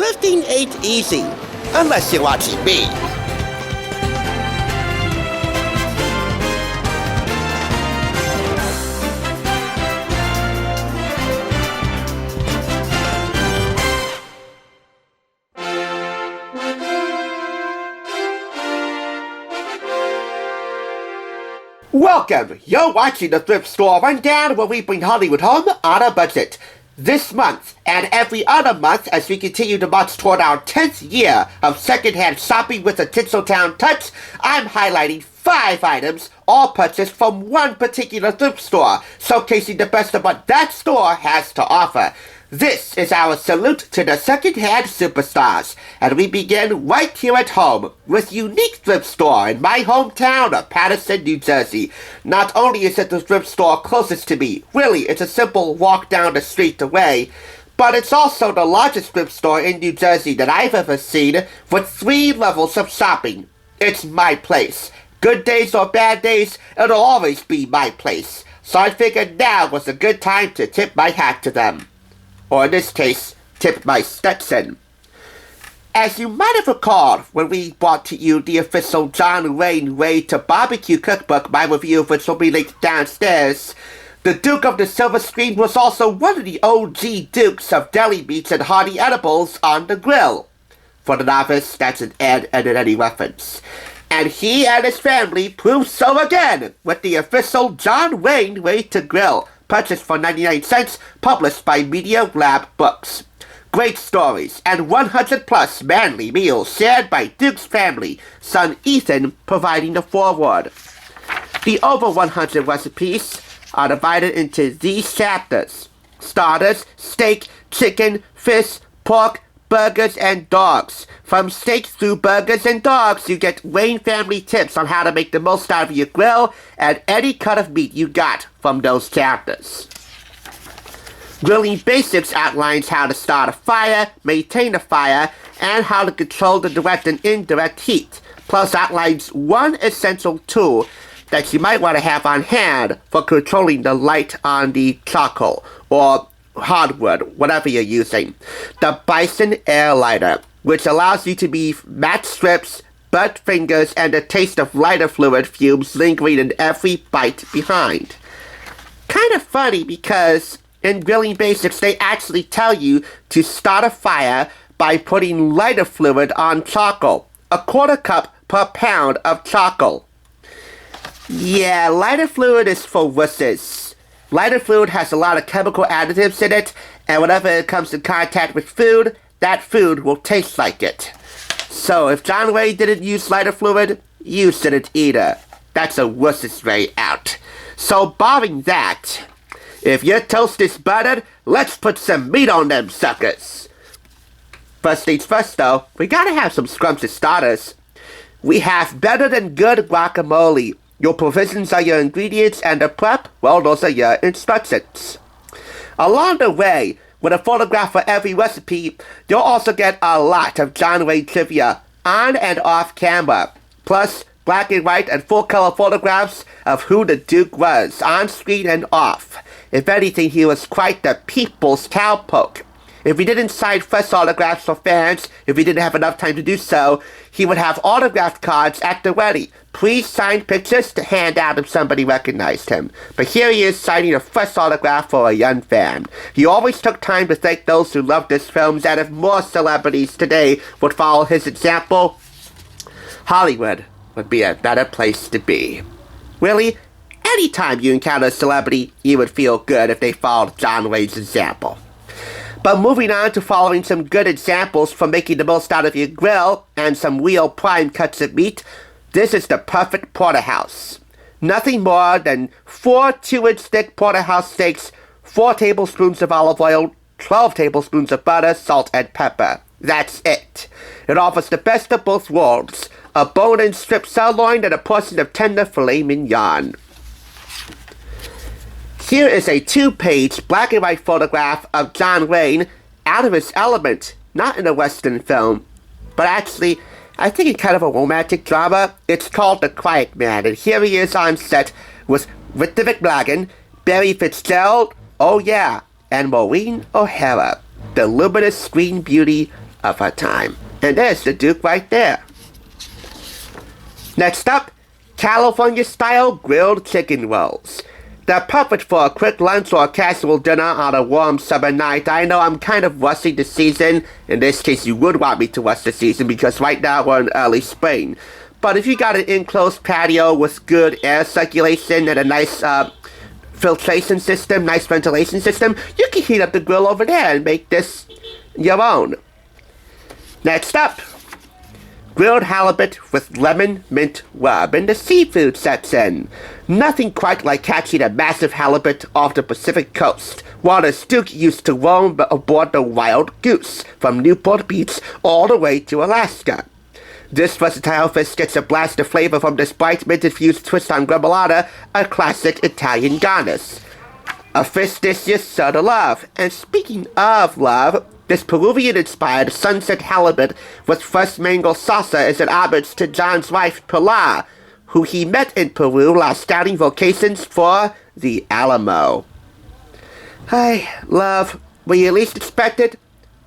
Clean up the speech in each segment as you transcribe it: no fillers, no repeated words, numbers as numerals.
Thrifting ain't easy, unless you're watching me. Welcome! You're watching the Thrift Store Rundown, where we bring Hollywood home on a budget. This month, and every other month as we continue to march toward our 10th year of secondhand shopping with a Tinseltown touch, I'm highlighting 5 items, all purchased from one particular thrift store, showcasing the best of what that store has to offer. This is our salute to the secondhand superstars, and we begin right here at home with Unique Thrift Store in my hometown of Paterson, New Jersey. Not only is it the thrift store closest to me, really it's a simple walk down the street away, but it's also the largest thrift store in New Jersey that I've ever seen, with 3 levels of shopping. It's my place. Good days or bad days, it'll always be my place. So I figured now was a good time to tip my hat to them. Or in this case, tip my Stetson. As you might have recalled when we brought to you the official John Wayne Way to Barbecue Cookbook, my review of which will be linked downstairs, the Duke of the Silver Screen was also one of the OG Dukes of deli meats and hearty edibles on the grill. For the novice, that's an ad and an any reference. And he and his family proved so again with the official John Wayne Way to Grill, purchased for 99 cents, published by Media Lab Books. Great stories and 100 plus manly meals shared by Duke's family, son Ethan providing the foreword. The over 100 recipes are divided into these chapters: starters, steak, chicken, fish, pork, burgers, and dogs. From steak through burgers and dogs, you get Wayne family tips on how to make the most out of your grill and any cut of meat you got from those chapters. Grilling Basics outlines how to start a fire, maintain a fire, and how to control the direct and indirect heat, plus outlines one essential tool that you might want to have on hand for controlling the light on the charcoal, or hardwood, whatever you're using. The Bison Air Lighter, which allows you to be match strips, burnt fingers, and a taste of lighter fluid fumes lingering in every bite behind. Kind of funny because in Grilling Basics they actually tell you to start a fire by putting lighter fluid on charcoal, a 1/4 cup per pound of charcoal. Yeah, lighter fluid is for wusses. Lighter fluid has a lot of chemical additives in it, and whenever it comes in contact with food, that food will taste like it. So if John Wayne didn't use lighter fluid, you shouldn't either. That's a wuss's way out. So barring that, if your toast is buttered, let's put some meat on them suckers. First things first though, we gotta have some scrumptious starters. We have better than good guacamole. Your provisions are your ingredients, and the prep, well, those are your instructions. Along the way, with a photograph for every recipe, you'll also get a lot of John Wayne trivia, on and off camera, plus black and white and full color photographs of who the Duke was, on screen and off. If anything, he was quite the people's cowpoke. If he didn't sign fresh autographs for fans, if he didn't have enough time to do so, he would have autographed cards at the ready. Please sign pictures to hand out if somebody recognized him. But here he is signing a fresh autograph for a young fan. He always took time to thank those who loved his films, and if more celebrities today would follow his example, Hollywood would be a better place to be. Really, anytime you encounter a celebrity, you would feel good if they followed John Wayne's example. But moving on to following some good examples for making the most out of your grill and some real prime cuts of meat, this is the perfect porterhouse. Nothing more than 4 2-inch thick porterhouse steaks, 4 tablespoons of olive oil, 12 tablespoons of butter, salt, and pepper. That's it. It offers the best of both worlds, a bone-in strip sirloin and a portion of tender filet mignon. Here is a 2-page black and white photograph of John Wayne out of his element, not in a Western film, but actually, I think in kind of a romantic drama. It's called The Quiet Man, and here he is on set with Victor McLagan, Barry Fitzgerald, oh yeah, and Maureen O'Hara, the luminous screen beauty of her time. And there's the Duke right there. Next up, California-style grilled chicken rolls. They're perfect for a quick lunch or a casual dinner on a warm summer night. I know I'm kind of rushing the season. In this case, you would want me to rush the season because right now we're in early spring. But if you got an enclosed patio with good air circulation and a nice filtration system, nice ventilation system, you can heat up the grill over there and make this your own. Next up, grilled halibut with lemon mint rub in the seafood section. Nothing quite like catching a massive halibut off the Pacific coast. Waters Duke used to roam aboard the Wild Goose from Newport Beach all the way to Alaska. This versatile fish gets a blast of flavor from this bright mint-infused twist on remoulade, a classic Italian garnish. A fish dish you're sure to love. And speaking of love, this Peruvian-inspired sunset halibut with fresh mango salsa is an homage to John's wife, Pilar, who he met in Peru while scouting vocations for the Alamo. Hey, love, when you least expect it,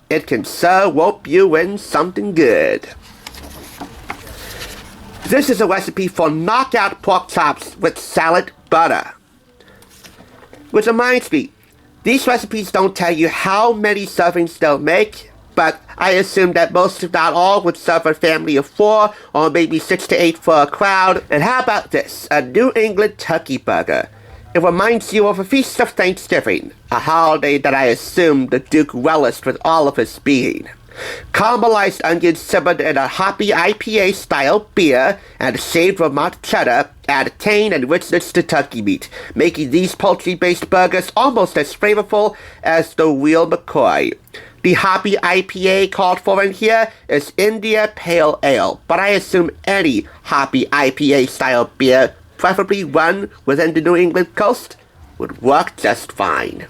it can so rope you in something good. This is a recipe for knockout pork chops with salad butter. Which reminds me, these recipes don't tell you how many servings they'll make, but I assume that most, if not all, would serve a family of 4 or maybe 6 to 8 for a crowd. And how about this? A New England turkey burger. It reminds you of a feast of Thanksgiving, a holiday that I assume the Duke relished with all of his being. Caramelized onions simmered in a hoppy IPA-style beer and shaved Vermont cheddar add tang and richness to turkey meat, making these poultry-based burgers almost as flavorful as the real McCoy. The hoppy IPA called for in here is India Pale Ale, but I assume any hoppy IPA-style beer, preferably one within the New England coast, would work just fine.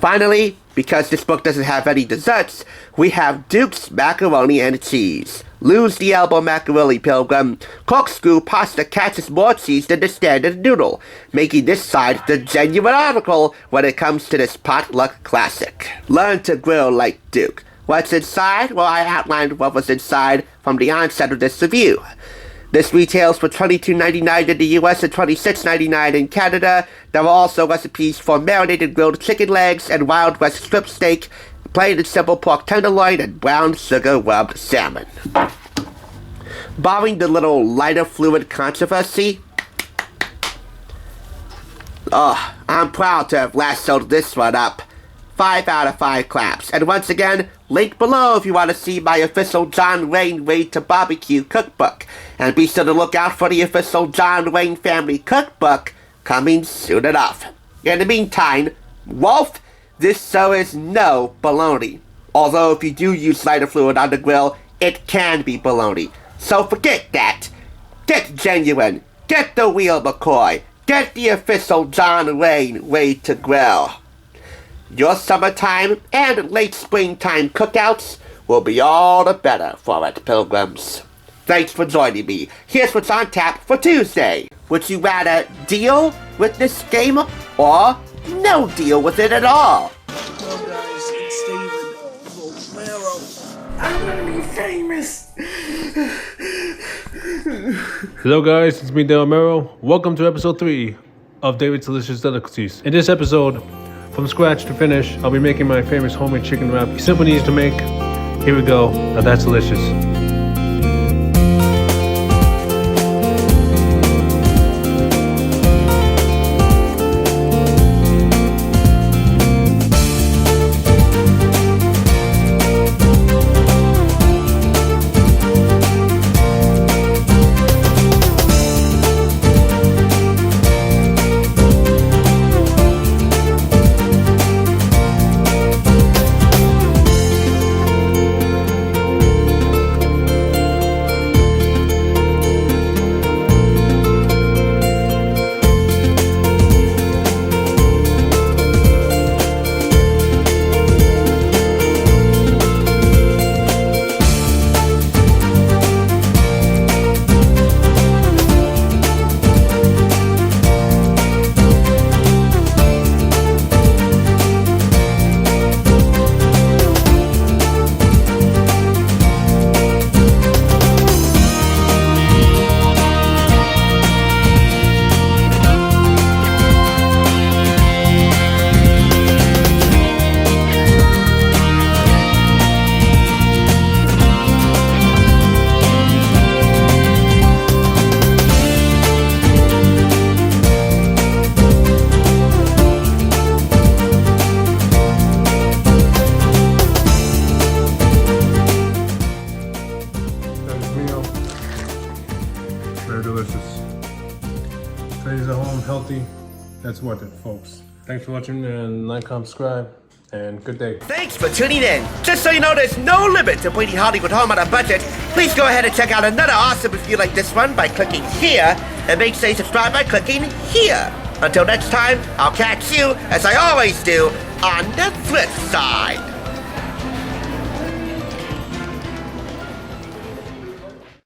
Finally, because this book doesn't have any desserts, we have Duke's macaroni and cheese. Lose the elbow macaroni, Pilgrim. Corkscrew pasta catches more cheese than the standard noodle, making this side the genuine article when it comes to this potluck classic. Learn to grill like Duke. What's inside? Well, I outlined what was inside from the onset of this review. This retails for $22.99 in the US and $26.99 in Canada. There are also recipes for marinated grilled chicken legs and Wild West strip steak, plain and simple pork tenderloin, and brown sugar rubbed salmon. Barring the little lighter fluid controversy, I'm proud to have lassoed this one up. 5 out of 5 claps. And once again, link below if you want to see my official John Wayne Way to Barbecue cookbook. And be sure to look out for the official John Wayne Family cookbook coming soon enough. In the meantime, Wolf, this show is no baloney. Although if you do use lighter fluid on the grill, it can be baloney. So forget that. Get genuine. Get the real McCoy. Get the official John Wayne Way to Grill. Your summertime and late springtime cookouts will be all the better for it, Pilgrims. Thanks for joining me. Here's what's on tap for Tuesday. Would you rather deal with this game or no deal with it at all? Hello guys, it's David Romero. I'm gonna be famous. Hello guys, it's me, David Romero. Welcome to episode 3 of David's Delicious Delicacies. In this episode, from scratch to finish, I'll be making my famous homemade chicken wrap. Simple and easy to make. Here we go. Now that's delicious. healthy, that's worth it, folks. Thanks for watching, and like, comment, subscribe, and good day. Thanks for tuning in. Just so you know, there's no limit to bringing Hollywood home on a budget. Please go ahead and check out another awesome review like this one by clicking here, and make sure you subscribe by clicking here. Until next time, I'll catch you, as I always do, on the flip side.